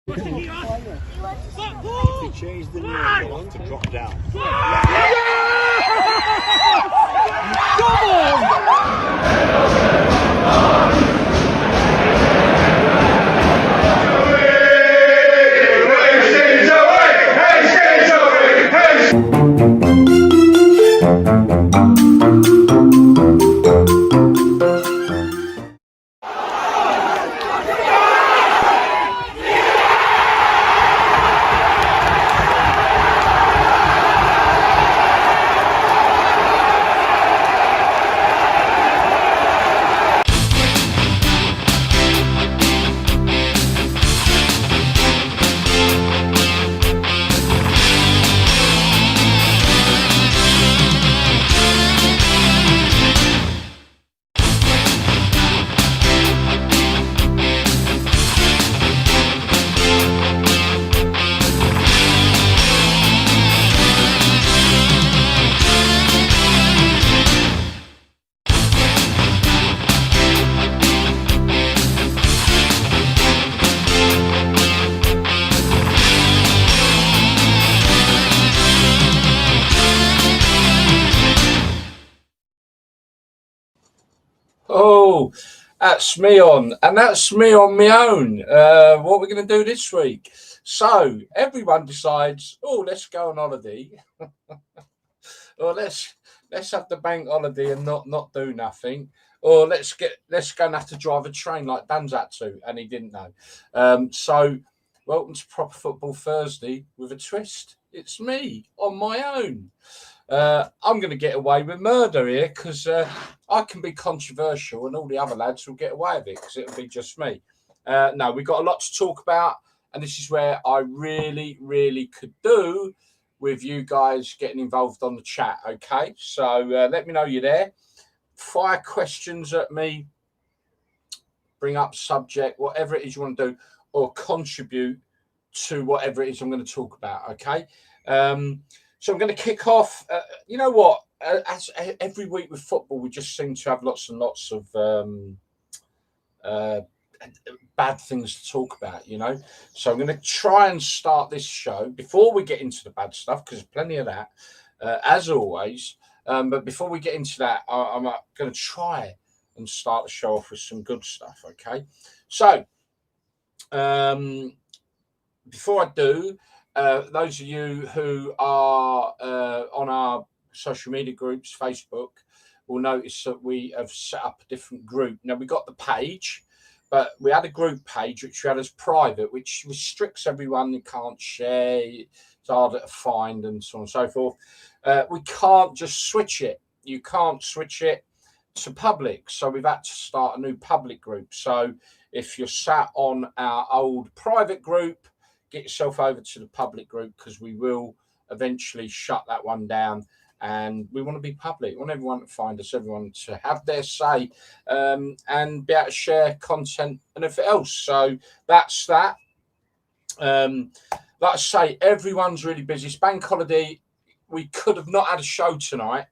He changed the name to drop down. Oh, that's me on, and that's me on my own. What we're going to do this week? So everyone decides, oh, let's go on holiday, or let's have the bank holiday and not do nothing, or let's go and have to drive a train like Dan's had to, and he didn't know. So welcome to Proper Football Thursday with a twist. It's me on my own. I'm going to get away with murder here because I can be controversial and all the other lads will get away with it because it'll be just me. No, we've got a lot to talk about, and this is where I really, really could do with you guys getting involved on the chat, okay? So let me know you're there. Fire questions at me, bring up subject, whatever it is you want to do, or contribute to whatever it is I'm going to talk about, okay? So I'm going to kick off. You know what? As every week with football, we just seem to have lots and lots of bad things to talk about, you know. So I'm going to try and start this show before we get into the bad stuff, because there's plenty of that, as always. But before we get into that, I'm going to try and start the show off with some good stuff, okay? So before I do, those of you who are on our social media groups, Facebook, will notice that we have set up a different group. Now, we got the page, but we had a group page which we had as private, which restricts everyone. You can't share, it's harder to find, and so on and so forth. We can't just switch it. You can't switch it to public. So we've had to start a new public group. So if you're sat on our old private group, get yourself over to the public group, because we will eventually shut that one down, and we want to be public. We want everyone to find us, everyone to have their say, and be able to share content and everything else. So that's that. Like I say, everyone's really busy. It's bank holiday. We could have not had a show tonight,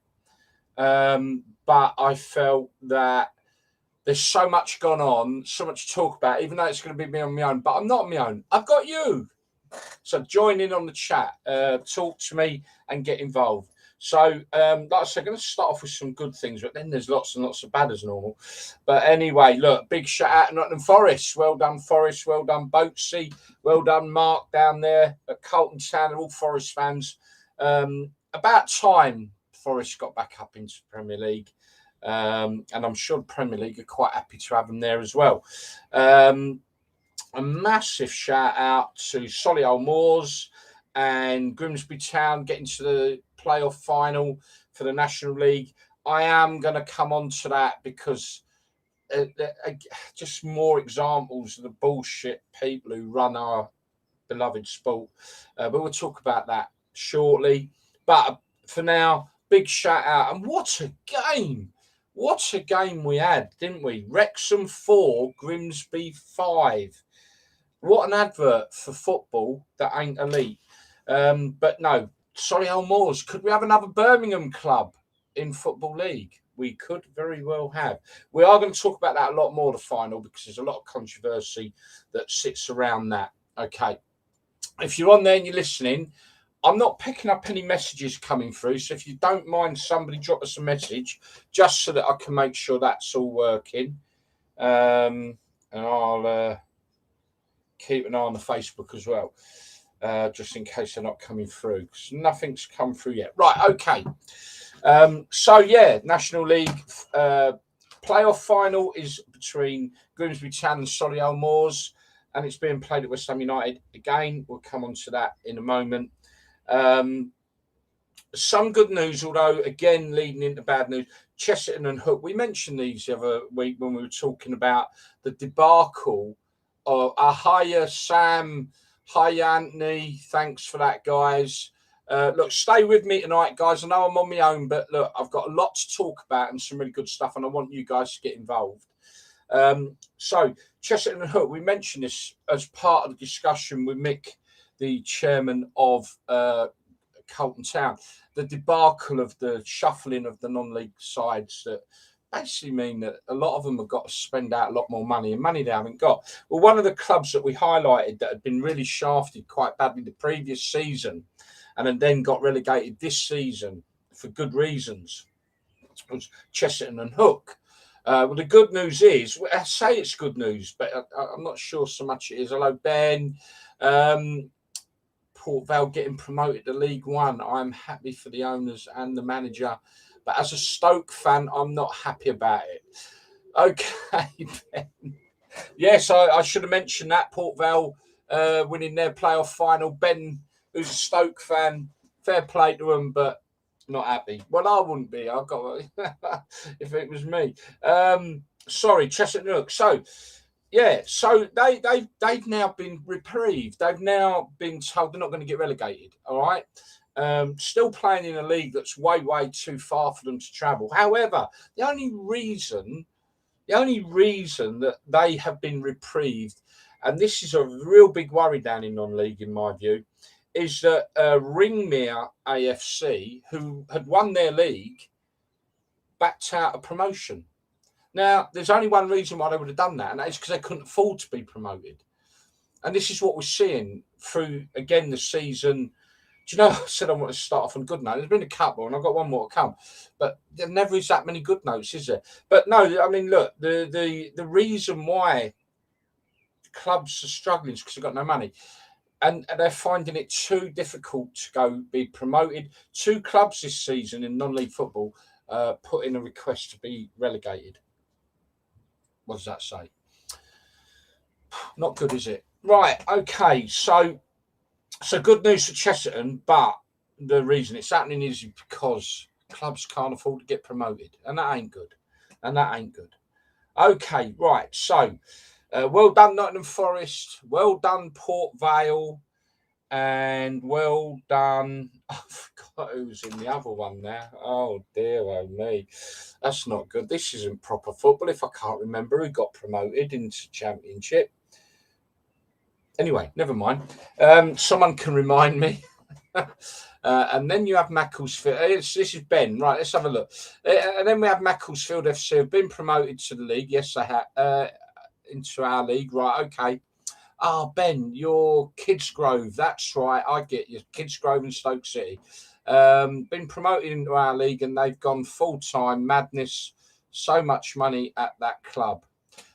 but I felt that there's so much gone on, so much to talk about, even though it's going to be me on my own. But I'm not on my own. I've got you. So join in on the chat, talk to me and get involved. So, like I said, I'm going to start off with some good things, but then there's lots and lots of bad as normal. But anyway, look, big shout out to Nottingham Forest. Well done, Forest. Well done, Boatsy. Well done, Mark, down there at Carlton Town. All Forest fans. About time Forest got back up into the Premier League. And I'm sure the Premier League are quite happy to have them there as well. A massive shout out to Solihull Moors and Grimsby Town getting to the playoff final for the National League. I am going to come on to that because just more examples of the bullshit people who run our beloved sport. But we'll talk about that shortly. But for now, big shout out. And what a game! What a game we had, didn't we? Wrexham 4, Grimsby 5. What an advert for football that ain't elite. But no, Solihull Moors. Could we have another Birmingham club in Football League? We could very well have. We are going to talk about that a lot more, the final, because there's a lot of controversy that sits around that. Okay. If you're on there and you're listening, I'm not picking up any messages coming through. So if you don't mind, somebody drop us a message just so that I can make sure that's all working. And I'll keep an eye on the Facebook as well, just in case they're not coming through, because nothing's come through yet. Right, okay. So, yeah, National League playoff final is between Grimsby Town and Solihull Moors, and it's being played at West Ham United. Again, we'll come on to that in a moment. Some good news, although, again, leading into bad news. Chesterton and Hook, we mentioned these the other week when we were talking about the debacle of hiya, Sam. Hi, Anthony. Thanks for that, guys. Look, stay with me tonight, guys. I know I'm on my own, but look, I've got a lot to talk about and some really good stuff, and I want you guys to get involved. So, Chesterton and Hook, we mentioned this as part of the discussion with Mick, the chairman of Colton Town, the debacle of the shuffling of the non-league sides that basically mean that a lot of them have got to spend out a lot more money, and money they haven't got. Well, one of the clubs that we highlighted that had been really shafted quite badly the previous season and then got relegated this season for good reasons was Chesterton and Hook. Well, the good news is, I say it's good news, but I'm not sure so much it is. Hello, Ben. Port Vale getting promoted to League One. I'm happy for the owners and the manager, but as a Stoke fan, I'm not happy about it. Okay, Ben. Yes, I should have mentioned that. Port Vale winning their playoff final. Ben, who's a Stoke fan, fair play to him, but not happy. Well, I wouldn't be. I've got if it was me. Sorry, Chesterton Hook. So. Yeah, so they've now been reprieved. They've now been told they're not going to get relegated. All right, still playing in a league that's way too far for them to travel. However, the only reason that they have been reprieved, and this is a real big worry down in non-league, in my view, is that Ringmere AFC, who had won their league, backed out of promotion. Now, there's only one reason why they would have done that, and that is because they couldn't afford to be promoted. And this is what we're seeing through, again, the season. Do you know, I said I want to start off on good note. There's been a couple, and I've got one more to come. But there never is that many good notes, is there? But no, I mean, look, the reason why clubs are struggling is because they've got no money. And they're finding it too difficult to go be promoted. 2 clubs this season in non-league football put in a request to be relegated. What does that say? Not good, is it? Right, okay. So good news for Chesterton, but the reason it's happening is because clubs can't afford to get promoted, and that ain't good. Okay, right. So, well done, Nottingham Forest. Well done, Port Vale. And well done. I forgot who was in the other one now. Oh, dear, oh me. That's not good. This isn't proper football if I can't remember who got promoted into Championship. Anyway, never mind. Someone can remind me. And then you have Macclesfield. This is Ben. Right, let's have a look. And then we have Macclesfield FC have been promoted to the league. Yes, they have. Into our league. Right, okay. Oh, Ben, you're Kidsgrove. That's right. I get you. Kidsgrove and Stoke City. Been promoted into our league and they've gone full-time. Madness. So much money at that club.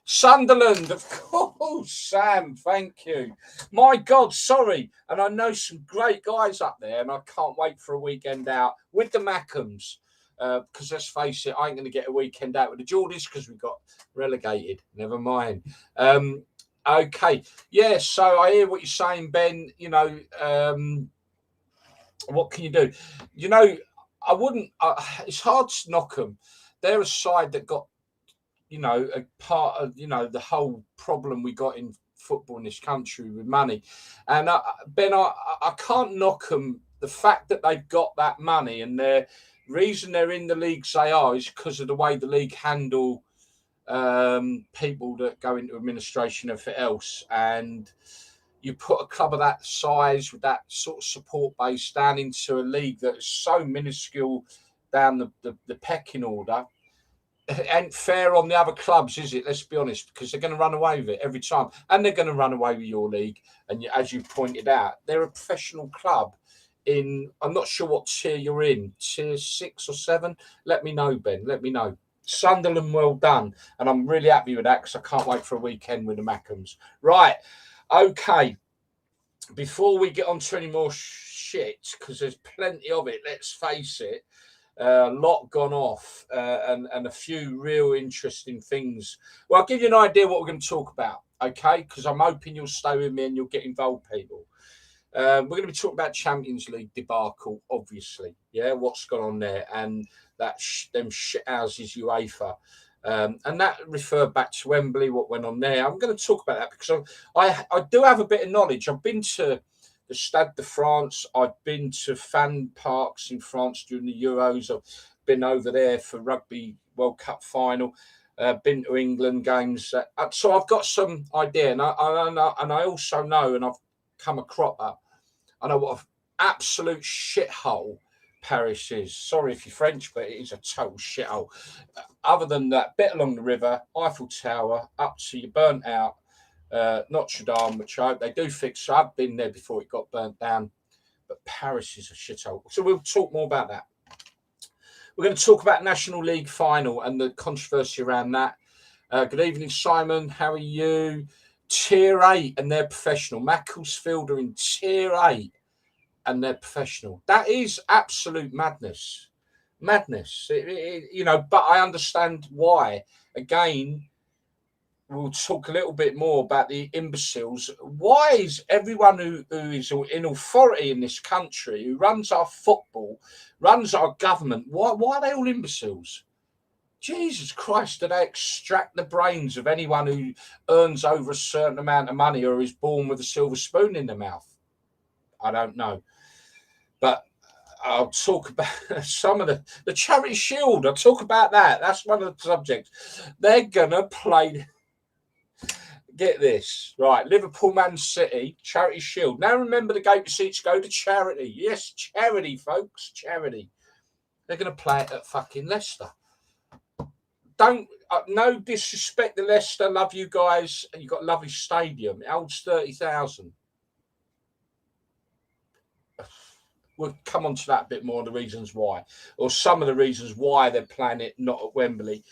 Sunderland, of course, Sam. Thank you. My God, sorry. And I know some great guys up there and I can't wait for a weekend out with the Mackhams. Because let's face it, I ain't going to get a weekend out with the Geordies because we got relegated. Never mind. Okay, yeah, so I hear what you're saying, Ben. You know, what can you do? You know, I wouldn't, it's hard to knock them. They're a side that got, you know, a part of, you know, the whole problem we got in football in this country with money. And Ben, I can't knock them. The fact that they've got that money and the reason they're in the leagues they are is because of the way the league handle people that go into administration and everything else, and you put a club of that size with that sort of support base down into a league that is so minuscule down the pecking order, ain't fair on the other clubs, is it? Let's be honest, because they're going to run away with it every time, and they're going to run away with your league. And as you pointed out, they're a professional club. I'm not sure what tier you're in, tier 6 or 7. Let me know, Ben. Let me know. Sunderland, well done, and I'm really happy with that because I can't wait for a weekend with the Mackhams. Right, okay. Before we get on to any more shit, because there's plenty of it. Let's face it. A lot gone off and a few real interesting things. Well, I'll give you an idea what we're going to talk about, okay? Because I'm hoping you'll stay with me and you'll get involved, people. We're going to be talking about Champions League debacle, obviously. Yeah, what's gone on there and that them shit houses UEFA. And that referred back to Wembley, what went on there. I'm going to talk about that because I do have a bit of knowledge. I've been to the Stade de France. I've been to fan parks in France during the Euros. I've been over there for Rugby World Cup final. Been to England games. So I've got some idea. And I also know, and I've come a cropper, I know what an absolute shithole Paris is. Sorry if you're French, but it is a total shithole. Other than that, bit along the river, Eiffel Tower, up to you burnt out. Notre Dame, which I hope they do fix. So I've been there before it got burnt down, but Paris is a shithole. So we'll talk more about that. We're going to talk about National League final and the controversy around that. Good evening, Simon. How are you? Tier 8 and they're professional. Macclesfield are in Tier 8 and they're professional. That is absolute madness. Madness. But I understand why. Again, we'll talk a little bit more about the imbeciles. Why is everyone who is in authority in this country, who runs our football, runs our government, why are they all imbeciles? Jesus Christ, do they extract the brains of anyone who earns over a certain amount of money or is born with a silver spoon in their mouth? I don't know. But I'll talk about some of the Charity Shield. I'll talk about that. That's one of the subjects. They're going to play... Get this, right? Liverpool, Man City, Charity Shield. Now remember, the gate receipts go to charity. Yes, charity, folks, charity. They're going to play it at fucking Leicester. Don't no disrespect to Leicester. Love you guys. You've got a lovely stadium. It holds 30,000. We'll come on to that a bit more, the reasons why, or some of the reasons why they're playing it not at Wembley.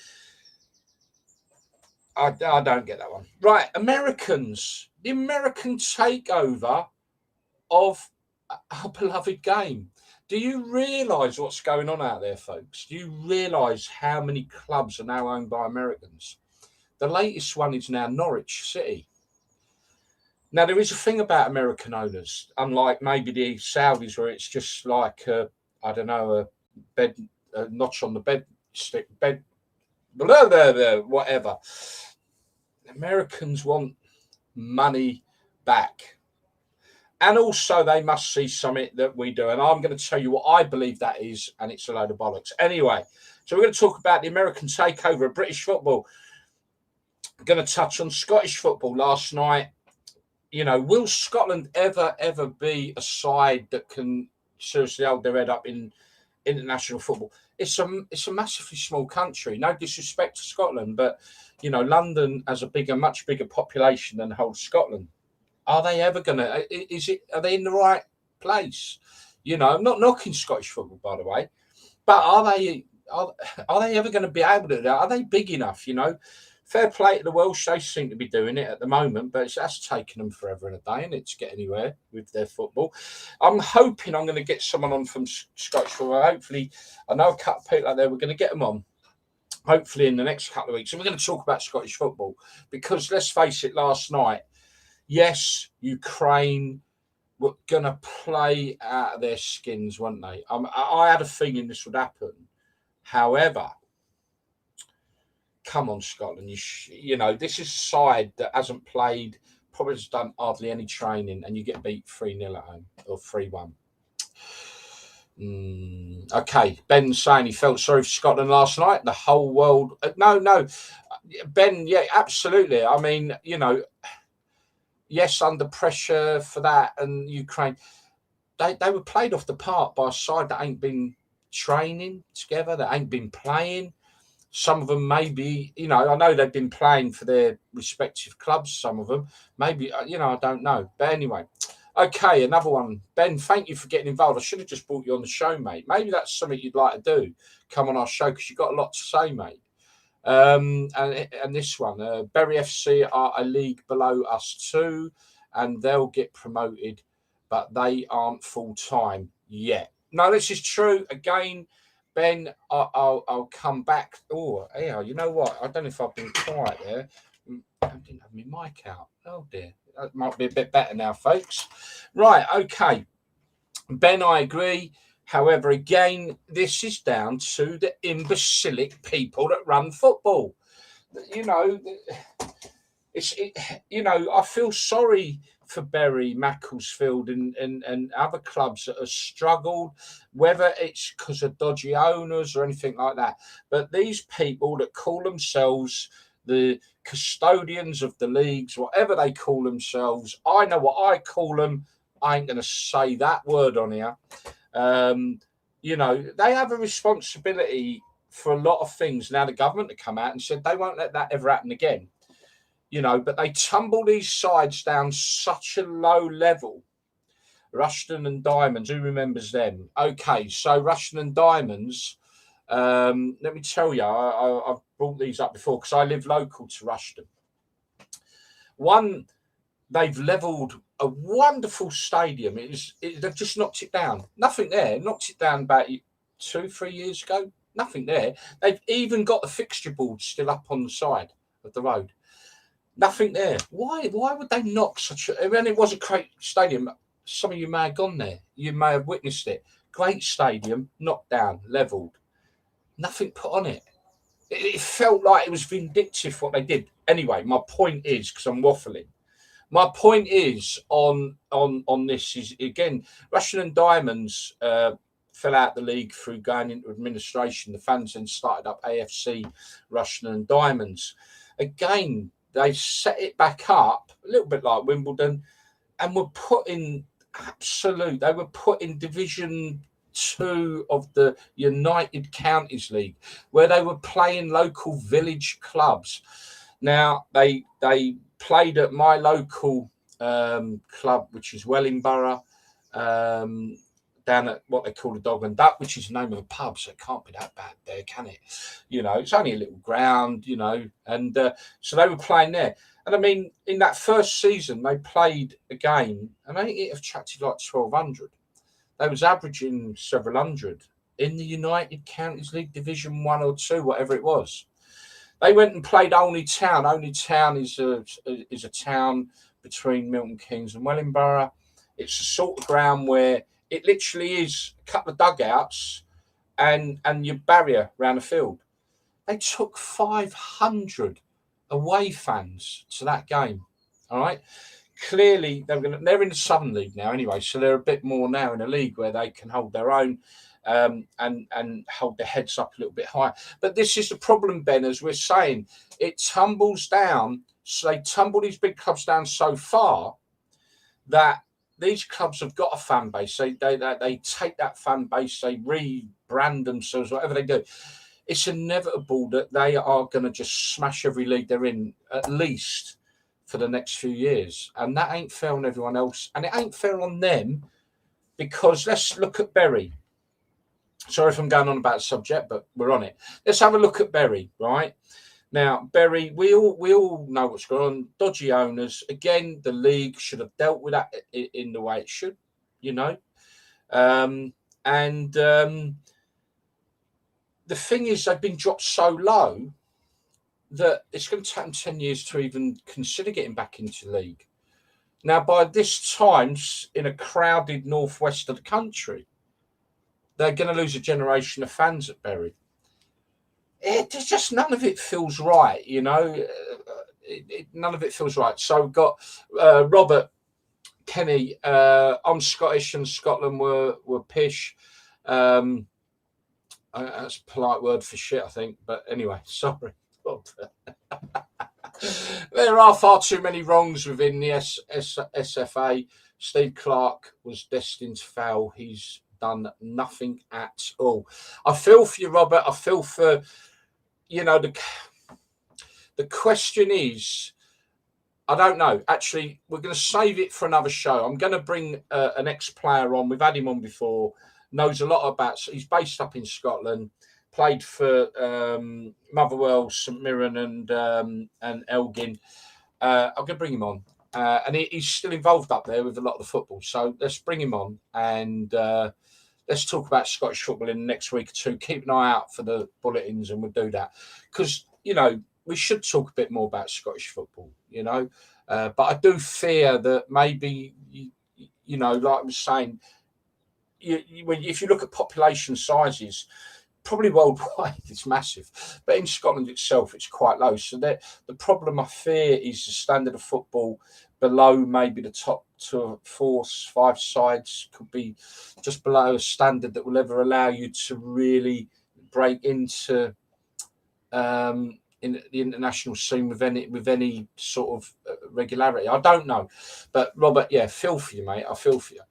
I don't get that one. Right, Americans. The American takeover of our beloved game. Do you realise what's going on out there, folks? Do you realise how many clubs are now owned by Americans? The latest one is now Norwich City. Now, there is a thing about American owners, unlike maybe the Saudis, where it's just like, a notch on the bed stick, whatever. Americans want money back. And also they must see something that we do. And I'm going to tell you what I believe that is, and it's a load of bollocks. Anyway, so we're going to talk about the American takeover of British football. I'm going to touch on Scottish football last night. Will Scotland ever be a side that can seriously hold their head up in international football? It's a massively small country. No disrespect to Scotland, but London has a much bigger population than the whole Scotland. Are they ever gonna? Are they in the right place? I'm not knocking Scottish football, by the way, but are they ever going to be able to do that? Are they big enough? Fair play to the Welsh. They seem to be doing it at the moment, but that's taken them forever and a day, and to get anywhere with their football. I'm hoping I'm going to get someone on from Scottish football. Hopefully, I know a couple of people out there. We're going to get them on, hopefully, in the next couple of weeks. And we're going to talk about Scottish football because, let's face it, last night, yes, Ukraine were going to play out of their skins, weren't they? I had a feeling this would happen. However, come on, Scotland. This is a side that hasn't played, probably has done hardly any training, and you get beat 3-0 at home or 3-1. Okay, Ben's saying he felt sorry for Scotland last night. The whole world. No. Ben, yeah, absolutely. I mean, yes, under pressure for that, and Ukraine, they were played off the park by a side that ain't been training together, that ain't been playing. Some of them maybe, I know they've been playing for their respective clubs, some of them. Maybe, I don't know. But anyway, okay, another one. Ben, thank you for getting involved. I should have just brought you on the show, mate. Maybe that's something you'd like to do. Come on our show because you've got a lot to say, mate. And this one, Bury FC are a league below us too, and they'll get promoted, but they aren't full-time yet. No, this is true. Again, Ben, I'll come back. Oh, yeah, you know what? I don't know if I've been quiet there. I didn't have my mic out. Oh, dear. That might be a bit better now, folks. Right, okay. Ben, I agree. However, again, this is down to the imbecilic people that run football. I feel sorry for Bury, Macclesfield, and other clubs that have struggled, whether it's because of dodgy owners or anything like that. But these people that call themselves the custodians of the leagues, whatever they call themselves, I know what I call them. I ain't going to say that word on here. They have a responsibility for a lot of things. Now the government have come out and said they won't let that ever happen again. But they tumble these sides down such a low level. Rushden and Diamonds, who remembers them? Okay, so Rushden and Diamonds, let me tell you, I've brought these up before because I live local to Rushden. One, they've levelled a wonderful stadium. They've just knocked it down. Nothing there. Knocked it down about 2-3 years ago. Nothing there. They've even got the fixture board still up on the side of the road. Nothing there. Why would they knock such a... I mean, it was a great stadium. Some of you may have gone there. You may have witnessed it. Great stadium, knocked down, levelled. Nothing put on it. It felt like it was vindictive what they did. Anyway, my point is, because I'm waffling, my point is on this is, again, Rushden and Diamonds fell out the league through going into administration. The fans then started up AFC Rushden and Diamonds. Again, they set it back up a little bit like Wimbledon, and were put in they were put in Division 2 of the United Counties League, where they were playing local village clubs. Now they played at my local club, which is Wellingborough, down at what they call the Dog and Duck, which is the name of a pub, so it can't be that bad there, can it? It's only a little ground, and so they were playing there. And I mean, in that first season, they played a game, and I think it attracted like 1,200. They was averaging several hundred in the United Counties League, Division 1 or 2, whatever it was. They went and played Olney Town. Olney Town is a town between Milton Keynes and Wellingborough. It's a sort of ground where it literally is a couple of dugouts and your barrier around the field. They took 500 away fans to that game. All right. Clearly, they're in the Southern League now anyway, so they're a bit more now in a league where they can hold their own and hold their heads up a little bit higher. But this is the problem, Ben, as we're saying. It tumbles down. So they tumble these big clubs down so far that these clubs have got a fan base. They take that fan base, they rebrand themselves, whatever they do. It's inevitable that they are going to just smash every league they're in, at least for the next few years. And that ain't fair on everyone else. And it ain't fair on them, because let's look at Bury. Sorry if I'm going on about the subject, but we're on it. Let's have a look at Bury, right? Now, Bury, we all know what's going on. Dodgy owners. Again, the league should have dealt with that in the way it should, the thing is, they've been dropped so low that it's going to take them 10 years to even consider getting back into the league. Now, by this time, in a crowded northwest of the country, they're going to lose a generation of fans at Bury. It's just none of it feels right, none of it feels right. So we've got Robert Kenny. I'm Scottish and Scotland were pish. That's a polite word for shit, I think. But anyway, sorry. There are far too many wrongs within the SFA. Steve Clarke was destined to fail. He's done nothing at all. I feel for you, Robert. I feel for you know, the question is, I don't know. Actually, we're going to save it for another show. I'm going to bring an ex-player on. We've had him on before. Knows a lot about. He's based up in Scotland. Played for Motherwell, St Mirren, and Elgin. I'm going to bring him on, and he's still involved up there with a lot of the football. So let's bring him on and let's talk about Scottish football in the next week or two. Keep an eye out for the bulletins, and we'll do that because we should talk a bit more about Scottish football. But I do fear that maybe like I was saying, if you look at population sizes. Probably worldwide, it's massive, but in Scotland itself, it's quite low. So the problem I fear is the standard of football below maybe the top 2, 4, 5 sides could be just below a standard that will ever allow you to really break into in the international scene with any sort of regularity. I don't know, but Robert, yeah, feel for you, mate. I feel for you.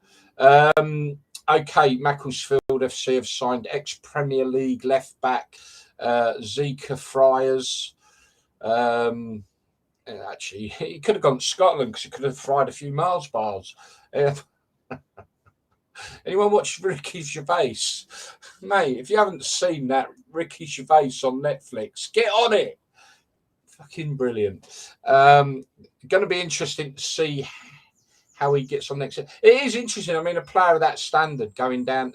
Okay, Macclesfield FC have signed ex-Premier League left-back Zika Friars. Actually, he could have gone to Scotland because he could have fried a few Mars bars. Anyone watch Ricky Gervais? Mate, if you haven't seen that Ricky Gervais on Netflix, get on it. Fucking brilliant. Going to be interesting to see how he gets on next year. It is interesting. I mean, a player of that standard going down,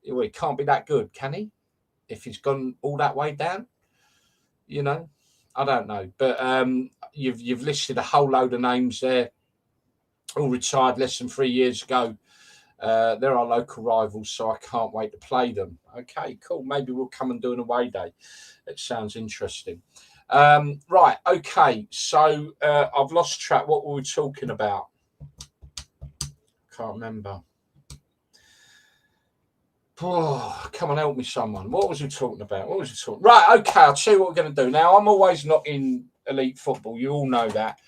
he can't be that good, can he? If he's gone all that way down, I don't know. But you've listed a whole load of names there, all retired less than 3 years ago. They're our local rivals, so I can't wait to play them. Okay, cool. Maybe we'll come and do an away day. It sounds interesting. Right, okay. So I've lost track. What were we talking about? Can't remember. Oh, come on, help me, someone. What was we talking about? Right, okay, I'll tell you what we're going to do. Now, I'm always not in elite football. You all know that.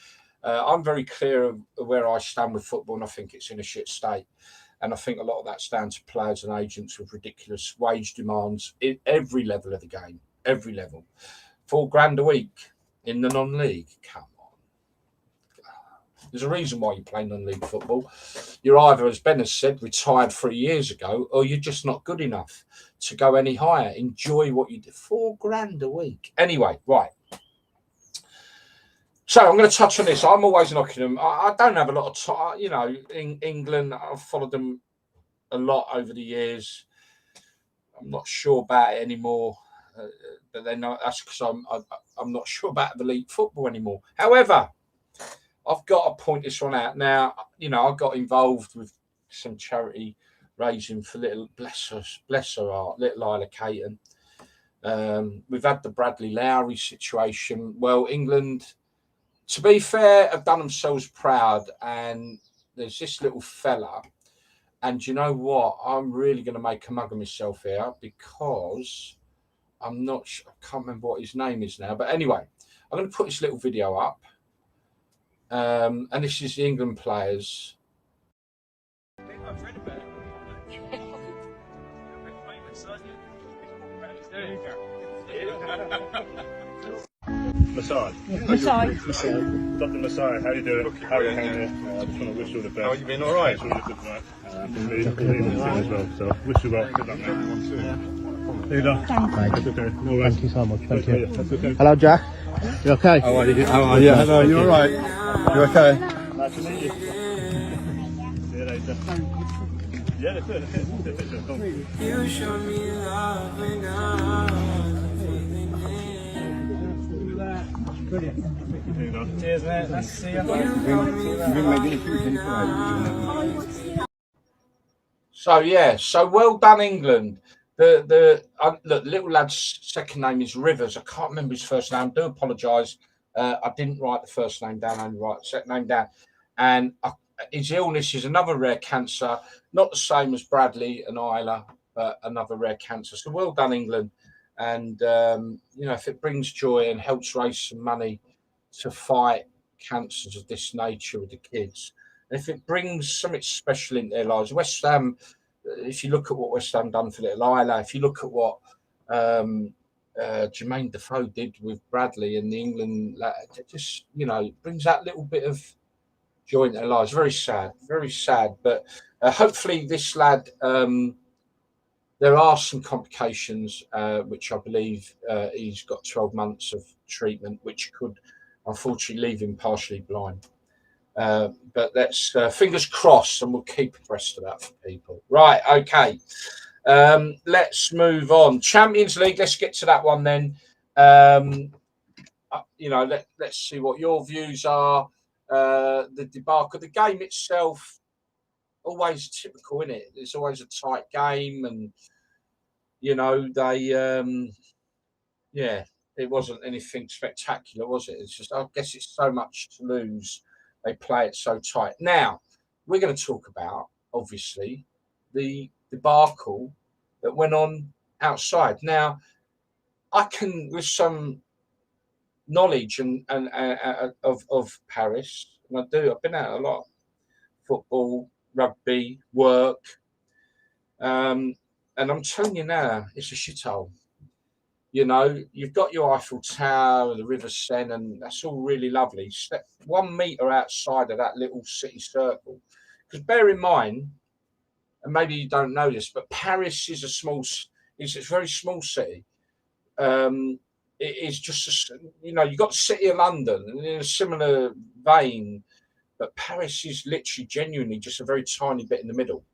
I'm very clear of where I stand with football, and I think it's in a shit state. And I think a lot of that's down to players and agents with ridiculous wage demands at every level of the game. Every level. $4,000 a week in the non-league. Come on. There's a reason why you play non-league football. You're either, as Ben has said, retired 3 years ago, or you're just not good enough to go any higher. Enjoy what you do. $4,000 a week. Anyway, right. So I'm going to touch on this. I'm always knocking them. I don't have a lot of time. In England, I've followed them a lot over the years. I'm not sure about it anymore. But then that's because I'm not sure about elite football anymore. However, I've got to point this one out. Now, I got involved with some charity raising for little, bless her heart, little Isla Caton. We've had the Bradley Lowry situation. Well, England, to be fair, have done themselves proud. And there's this little fella. And you know what? I'm really going to make a mug of myself here because I'm not sure. I can't remember what his name is now. But anyway, I'm going to put this little video up. And this is the England players. I've read about it. Massage. Dr. Massage, how are you doing? How are you doing? I just want to wish you all the best. Oh, you been all right? As well, so wish you well. Good luck, mate. There you go. That's okay. No worries. Thank you so much. Thank you. That's okay. Hello, Jack. You okay? How are you? Hello, you all right? You okay? Nice to meet you. See you later. Yeah, that's it. That's it. Come. You show me love and I'm Brilliant. There you go. Cheers, mate. Nice to see you. So well done, England. The look, little lad's second name is Rivers. I can't remember his first name. I do apologise. I didn't write the first name down. I only write the second name down. And his illness is another rare cancer, not the same as Bradley and Isla, but another rare cancer. So well done, England. And if it brings joy and helps raise some money to fight cancers of this nature with the kids, and if it brings something special in their lives, West Ham. If you look at what West Ham done for little Isla, if you look at what Jermaine Defoe did with Bradley and the England, it just, you know, brings that little bit of joy in their lives. Very sad, very sad. But hopefully this lad, there are some complications, which I believe he's got 12 months of treatment, which could unfortunately leave him partially blind. But let's fingers crossed, and we'll keep abreast of that for people. Right, okay. Let's move on. Champions League. Let's get to that one then. You know, let's see what your views are. The debacle, the game itself, always typical, isn't it? It's always a tight game, and you know they, yeah, it wasn't anything spectacular, was it? It's just, I guess, it's so much to lose. They play it so tight. Now we're going to talk about, obviously, the debacle that went on outside. Now, I can, with some knowledge and of Paris, and I do. I've been out a lot, football, rugby, work, and I'm telling you now, it's a shithole. You know, you've got your Eiffel Tower, the River Seine, and that's all really lovely. Step 1 meter outside of that little city circle, because bear in mind, and maybe you don't know this, but Paris is it's a very small city. It is just, you know, you've got the City of London, and in a similar vein, but Paris is literally, genuinely, just a very tiny bit in the middle,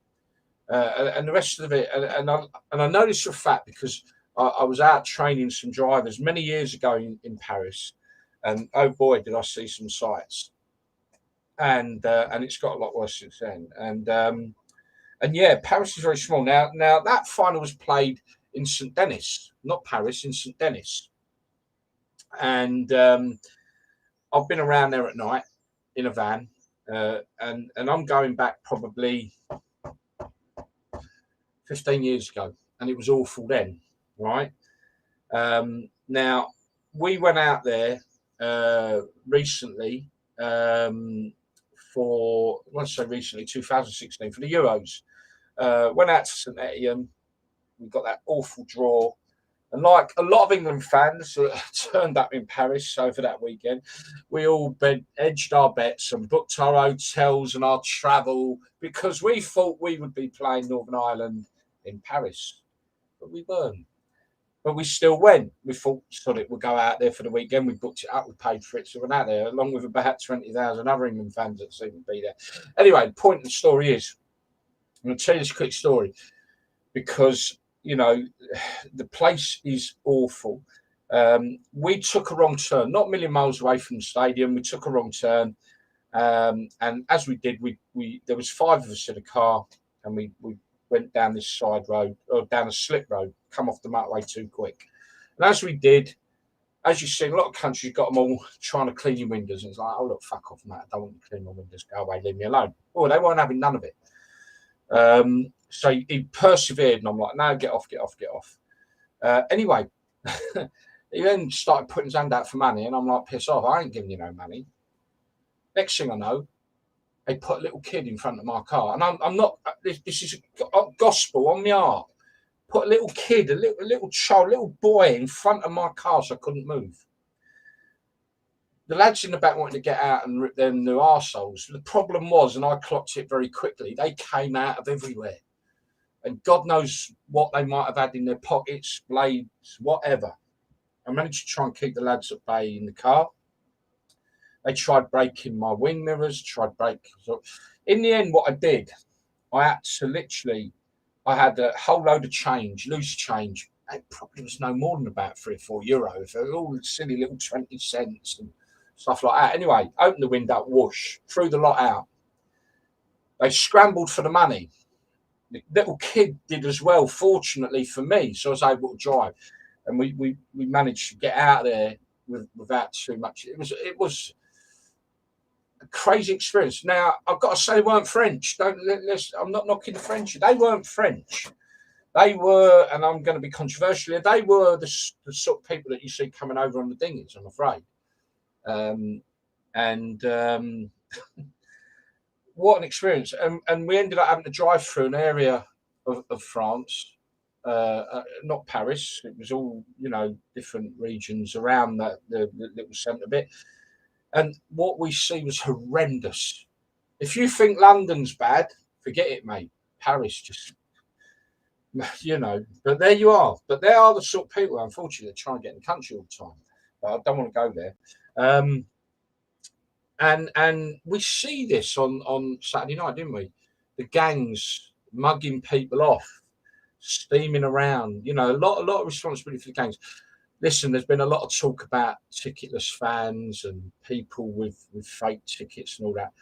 and the rest of it. And I know this for a fact because I was out training some drivers many years ago in Paris, and oh boy, did I see some sights. And it's got a lot worse since then. And yeah, Paris is very small. Now that final was played in St. Denis, not Paris, in St. Denis. And I've been around there at night in a van, and I'm going back probably 15 years ago, and it was awful then, right? Now we went out there recently for, I want to say recently, 2016 for the Euros. Went out to St. Etienne. We got that awful draw. And like a lot of England fans turned up in Paris over that weekend, we all edged our bets and booked our hotels and our travel because we thought we would be playing Northern Ireland in Paris. But we weren't. But we still went. We thought it would go out there for the weekend. We booked it up. We paid for it. So we went out there along with about 20,000 other England fans that seemed to be there. Anyway, the point of the story is, I'm going to tell you this quick story because, you know, the place is awful. We took a wrong turn, not a million miles away from the stadium. We took a wrong turn. And as we did, there was 5 of us in a car, and we went down this side road, or down a slip road, come off the motorway too quick. And as we did, as you see, a lot of countries got them all trying to clean your windows. And it's like, oh, look, fuck off, mate. I don't want you to clean my windows. Go away, leave me alone. Oh, they weren't having none of it. So he persevered, and I'm like, no, get off. Anyway, he then started putting his hand out for money, and I'm like, piss off, I ain't giving you no money. Next thing I know, they put a little kid in front of my car, and I'm not, this is gospel on my heart. Put a little kid, a little child, a little boy in front of my car so I couldn't move. The lads in the back wanted to get out and rip them new arseholes. The problem was, and I clocked it very quickly, they came out of everywhere. And God knows what they might have had in their pockets, blades, whatever. I managed to try and keep the lads at bay in the car. They tried breaking my wing mirrors, in the end, what I did, I had to literally, I had a whole load of change, loose change. It probably was no more than about €3 or €4. All silly little 20 cents and stuff like that. Anyway, opened the window, whoosh, threw the lot out. They scrambled for the money. The little kid did as well, fortunately for me, so I was able to drive. And we managed to get out there without too much. It was a crazy experience. Now, I've got to say, they weren't French. I'm not knocking the French. They weren't French. They were, and I'm going to be controversial here, they were the sort of people that you see coming over on the dinghies, I'm afraid. What an experience. And we ended up having to drive through an area of France not Paris. It was all, you know, different regions around that the little centre bit. And what we see was horrendous. If you think London's bad, forget it, mate. Paris just, you know. But there you are. But they are the sort of people, unfortunately, that try and get in the country all the time. But I don't want to go there. And we see this on Saturday night, didn't we? The gangs mugging people off, steaming around. You know, a lot of responsibility for the gangs. Listen, there's been a lot of talk about ticketless fans and people with fake tickets and all that.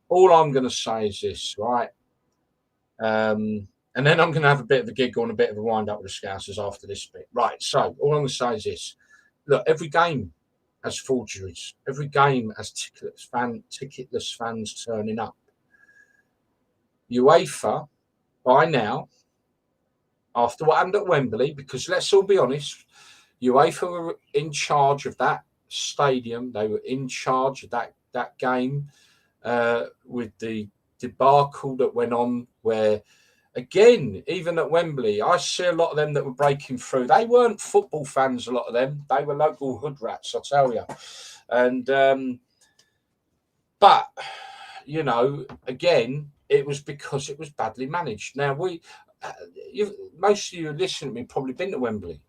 All I'm going to say is this, right? And then I'm going to have a bit of a giggle and a bit of a wind up with the Scousers after this bit. Right, so all I'm going to say is this. Look, every game has forgeries. Every game has ticketless fans turning up. UEFA, by now, after what happened at Wembley, because let's all be honest, UEFA were in charge of that stadium. They were in charge of that game with the debacle that went on where, again, even at Wembley, I see a lot of them that were breaking through. They weren't football fans, a lot of them. They were local hood rats, I tell you. And, but, you know, again, it was because it was badly managed. Now, most of you who listen to me probably been to Wembley.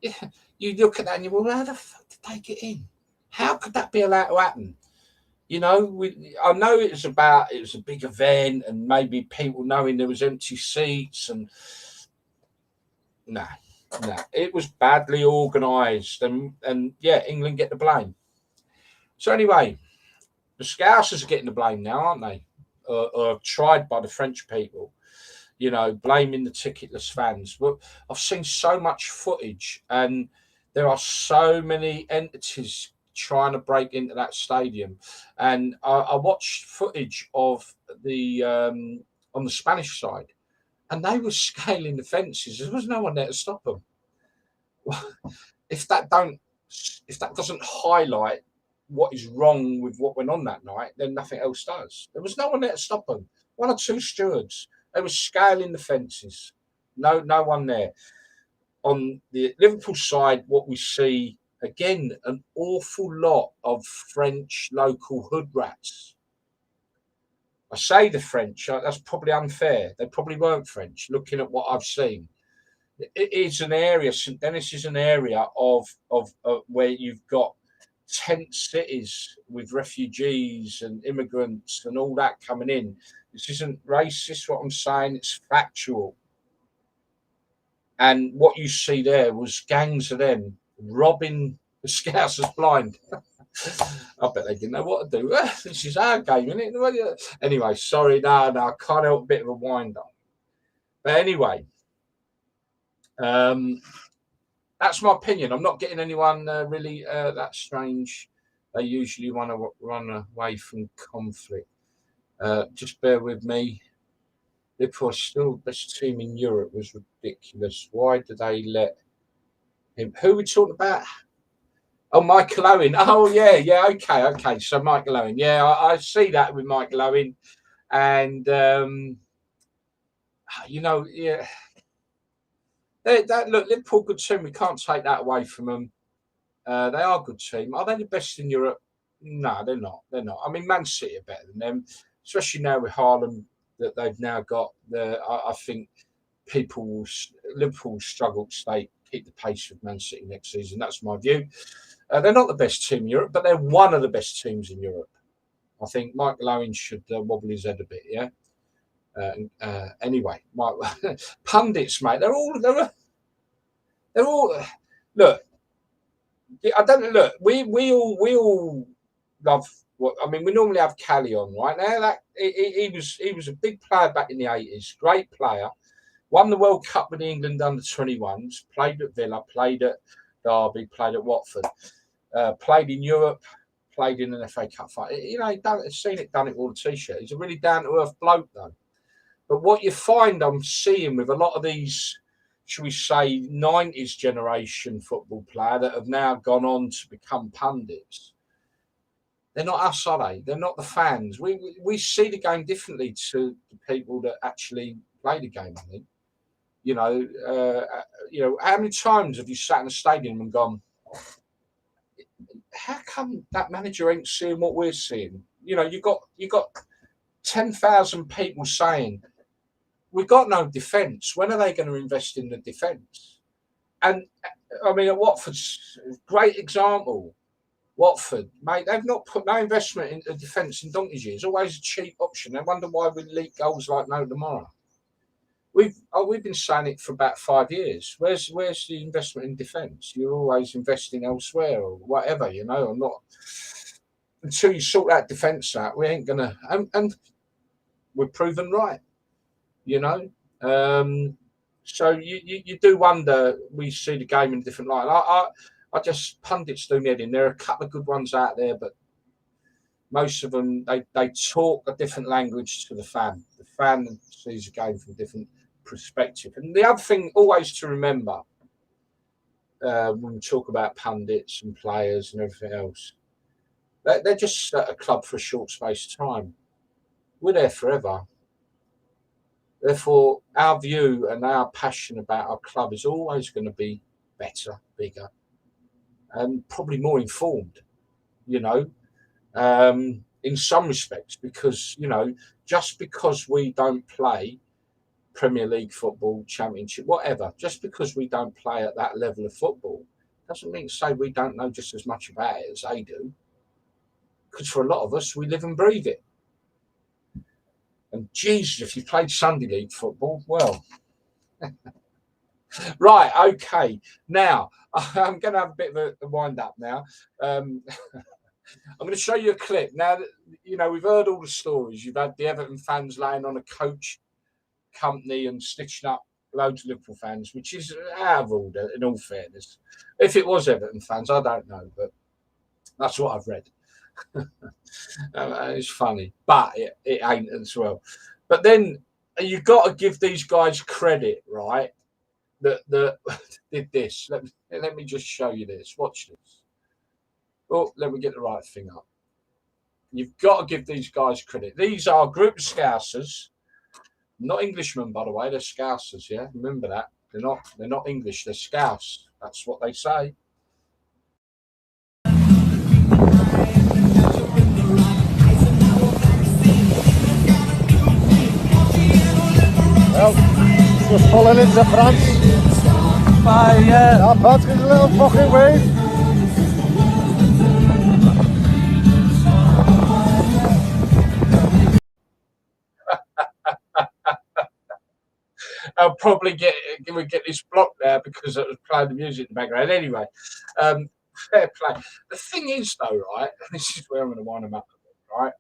Yeah, you look at that and you go, well, how the fuck did they get in? How could that be allowed to happen? You know, I know it was a big event and maybe people knowing there was empty seats and no, it was badly organised and yeah, England get the blame. So anyway, the Scousers are getting the blame now, aren't they? Or tried by the French people. You know, blaming the ticketless fans. But I've seen so much footage, and there are so many entities trying to break into that stadium. And I watched footage of the on the Spanish side, and they were scaling the fences. There was no one there to stop them. If that doesn't highlight what is wrong with what went on that night, then nothing else does. There was no one there to stop them. One or two stewards. They were scaling the fences. No one there. On the Liverpool side, what we see, again, an awful lot of French local hood rats. I say the French, that's probably unfair. They probably weren't French, looking at what I've seen. It is an area, St Denis is an area of where you've got tent cities with refugees and immigrants and all that coming in. This isn't racist, what I'm saying, it's factual. And what you see there was gangs of them robbing the Scousers blind. I bet they didn't know what to do. This is our game, isn't it? Anyway, sorry, no, I can't help a bit of a wind up. But anyway, that's my opinion. I'm not getting anyone really that strange. They usually want to run away from conflict. Just bear with me. Liverpool are still the best team in Europe was ridiculous. Why did they let him? Who are we talking about? Oh, Michael Owen. Oh, yeah. Okay. So Michael Owen. Yeah, I see that with Michael Owen. And, you know, yeah. Look, Liverpool, good team. We can't take that away from them. They are a good team. Are they the best in Europe? No, they're not. I mean, Man City are better than them, especially now with Haaland that they've now got. I think Liverpool struggle to keep the pace with Man City next season. That's my view. They're not the best team in Europe, but they're one of the best teams in Europe. I think Michael Owen should wobble his head a bit, yeah? Anyway, pundits, mate, they're all look. I don't look. We all love what I mean. We normally have Cali on right now. That he was a big player back in the 80s. Great player. Won the World Cup with England under 21s. Played at Villa. Played at Derby. Played at Watford. Played in Europe. Played in an FA Cup fight. You know, seen it, done it with a t-shirt. He's a really down to earth bloke though. But what you find I'm seeing with a lot of these, shall we say, 90s generation football player that have now gone on to become pundits, they're not us, are they? They're not the fans. We see the game differently to the people that actually play the game, I think. You know, how many times have you sat in a stadium and gone, how come that manager ain't seeing what we're seeing? You know, you got 10,000 people saying we've got no defence. When are they going to invest in the defence? And I mean, at Watford, great example. Watford, mate, they've not put no investment into defence in donkey's years. Always a cheap option. They wonder why we leak goals like no tomorrow. We've been saying it for about 5 years. Where's the investment in defence? You're always investing elsewhere or whatever, you know, or not. Until you sort that defence out, we ain't gonna. And we're proven right, you know. So you do wonder. We see the game in a different light. I just pundits do me head in. There are a couple of good ones out there, but most of them they talk a different language to the fan. The fan sees the game from a different perspective. And the other thing always to remember when we talk about pundits and players and everything else, they're just at a club for a short space of time. We're there forever. Therefore, our view and our passion about our club is always going to be better, bigger, and probably more informed, you know, in some respects, because, you know, just because we don't play Premier League football, Championship, whatever, just because we don't play at that level of football, doesn't mean to say we don't know just as much about it as they do. Because for a lot of us, we live and breathe it. And Jesus, if you played Sunday League football, well. Right, okay. Now, I'm going to have a bit of a wind up now. I'm going to show you a clip. Now, you know, we've heard all the stories. You've had the Everton fans laying on a coach company and stitching up loads of Liverpool fans, which is out of order, in all fairness. If it was Everton fans, I don't know, but that's what I've read. It's funny, but it ain't as well. But then you've got to give these guys credit, right? That did this. Let me just show you this. Watch this. Oh, let me get the right thing up. You've got to give these guys credit. These are group of Scousers, not Englishmen, by the way. They're Scousers, yeah. Remember that. They're not English. They're Scouse. That's what they say. Well, just pulling into France. That pad's got a little fucking wave. I'll probably get this blocked now because I was playing the music in the background. Anyway, fair play. The thing is, though, right, and this is where I'm going to wind them up a bit, right?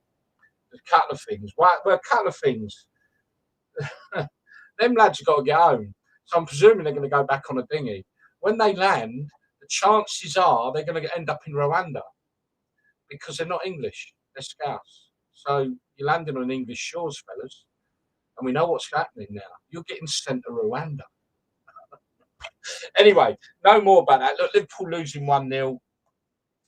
There's a couple of things. Well, a couple of things. Them lads have got to get home. So I'm presuming they're going to go back on a dinghy. When they land, the chances are they're going to end up in Rwanda because they're not English. They're Scouse. So you're landing on English shores, fellas. And we know what's happening now. You're getting sent to Rwanda. Anyway, no more about that. Look, Liverpool losing 1-0.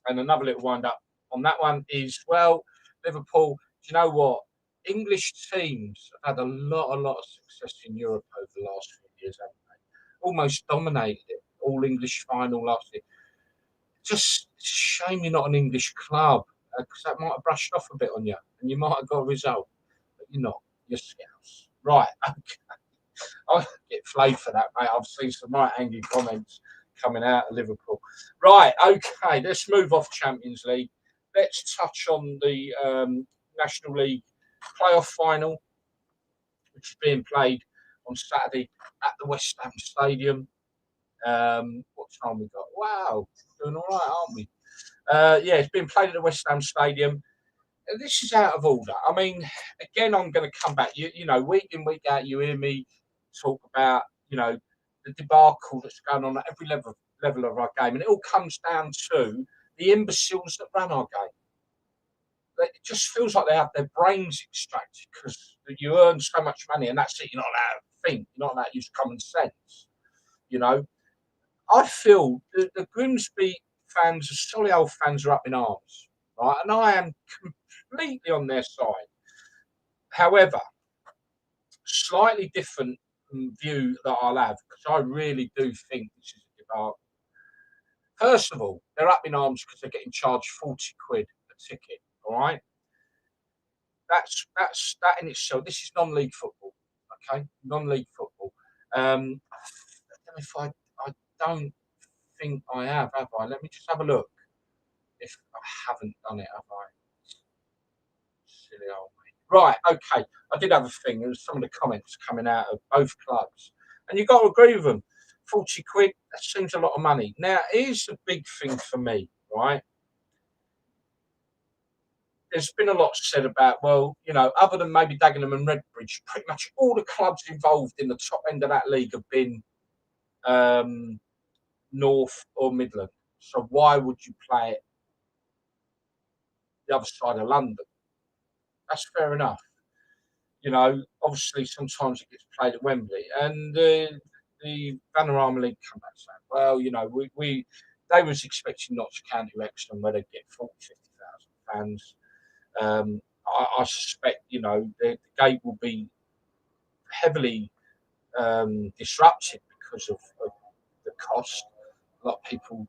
And another little wind up on that one is, well, Liverpool, do you know what? English teams have had a lot of success in Europe over the last few years, haven't they? Almost dominated it. All English final last year. Just it's a shame you're not an English club, because that might have brushed off a bit on you and you might have got a result. But you're not. You're Scouts. Right, okay. I get flayed for that, mate. I've seen some right angry comments coming out of Liverpool. Right, okay, let's move off Champions League. Let's touch on the National League playoff final, which is being played on Saturday at the West Ham Stadium. What time we got? Wow, doing all right, aren't we? Yeah, it's been played at the West Ham Stadium. This is out of order. I mean, again, I'm going to come back. You know, week in, week out, you hear me talk about, you know, the debacle that's going on at every level of our game. And it all comes down to the imbeciles that run our game. It just feels like they have their brains extracted because you earn so much money and that's it. You're not allowed to think. You're not allowed to use common sense. You know, I feel the Grimsby fans, the Solihull fans, are up in arms. Right? And I am completely on their side. However, slightly different view that I'll have, because I really do think this is a debacle. First of all, they're up in arms because they're getting charged 40 quid a ticket. All right, that's that in itself. This is non-league football. Okay, non-league football. I don't know if I don't think I have I? Let me just have a look. If I haven't done it, have I? Silly old me. Right, okay. I did have a thing. There was some of the comments coming out of both clubs, and you've got to agree with them. 40 quid, that seems a lot of money. Now, here's the big thing for me, right? There's been a lot said about, well, you know, other than maybe Dagenham and Redbridge, pretty much all the clubs involved in the top end of that league have been North or Midland. So why would you play it the other side of London? That's fair enough. You know, obviously sometimes it gets played at Wembley, and the Vanarama League come back saying, well, you know, they was expecting Notts County Wrexham where they'd get 40, 50,000 fans. I suspect, you know, the gate will be heavily disrupted because of the cost. A lot of people,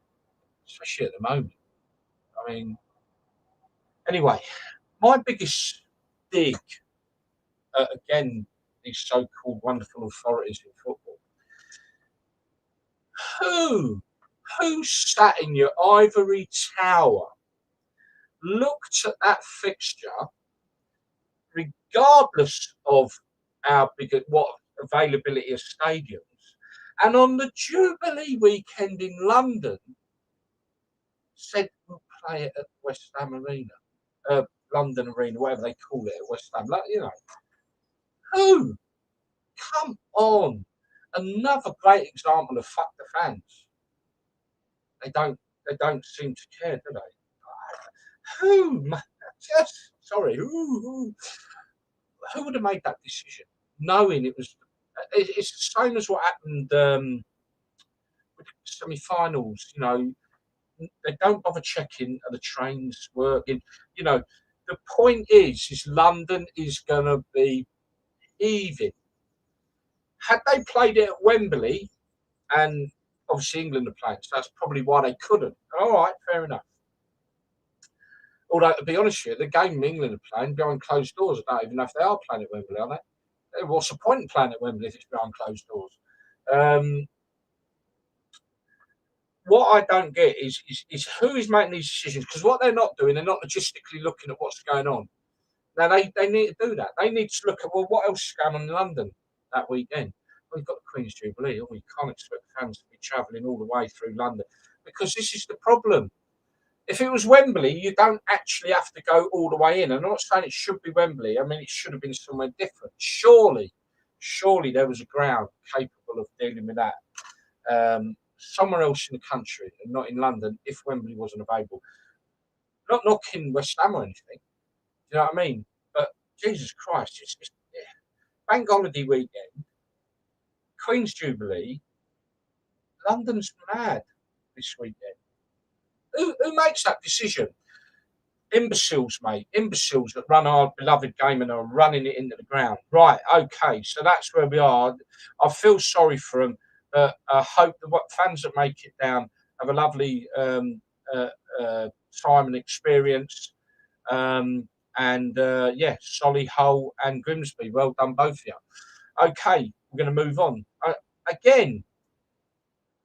especially at the moment. I mean, anyway, my biggest dig again, these so-called wonderful authorities in football. Who sat in your ivory tower, looked at that fixture, regardless of what availability of stadiums, and on the Jubilee weekend in London, said we'll play it at West Ham Arena, London Arena, whatever they call it at West Ham. Like, you know, who? Come on. Another great example of fuck the fans. They don't seem to care, do they? Who? Just sorry. Who would have made that decision, knowing it was? It's the same as what happened with the semi-finals. You know, they don't bother checking are the trains working. You know, the point is London is going to be heaving. Had they played it at Wembley, and obviously England are playing, so that's probably why they couldn't. All right, fair enough. Although, to be honest with you, the game England are playing behind closed doors. I don't even know if they are playing at Wembley, are they? What's the point in playing at Wembley if it's behind closed doors? What I don't get is who is making these decisions, because what they're not doing, they're not logistically looking at what's going on. Now, they need to do that. They need to look at, well, what else is going on in London that weekend? Well, we've got the Queen's Jubilee, and we can't expect fans to be travelling all the way through London, because this is the problem. If it was Wembley, you don't actually have to go all the way in. I'm not saying it should be Wembley. I mean, it should have been somewhere different. Surely there was a ground capable of dealing with that somewhere else in the country and not in London if Wembley wasn't available. Not knocking West Ham or anything. You know what I mean? But Jesus Christ, it's Bank Holiday weekend, Queen's Jubilee, London's mad this weekend. Who makes that decision? Imbeciles, mate. Imbeciles that run our beloved game and are running it into the ground. Right, okay, so that's where we are. I feel sorry for them. I hope that fans that make it down have a lovely time and experience. Yeah, Solihull and Grimsby, well done, both of you. Okay, we're going to move on. Again,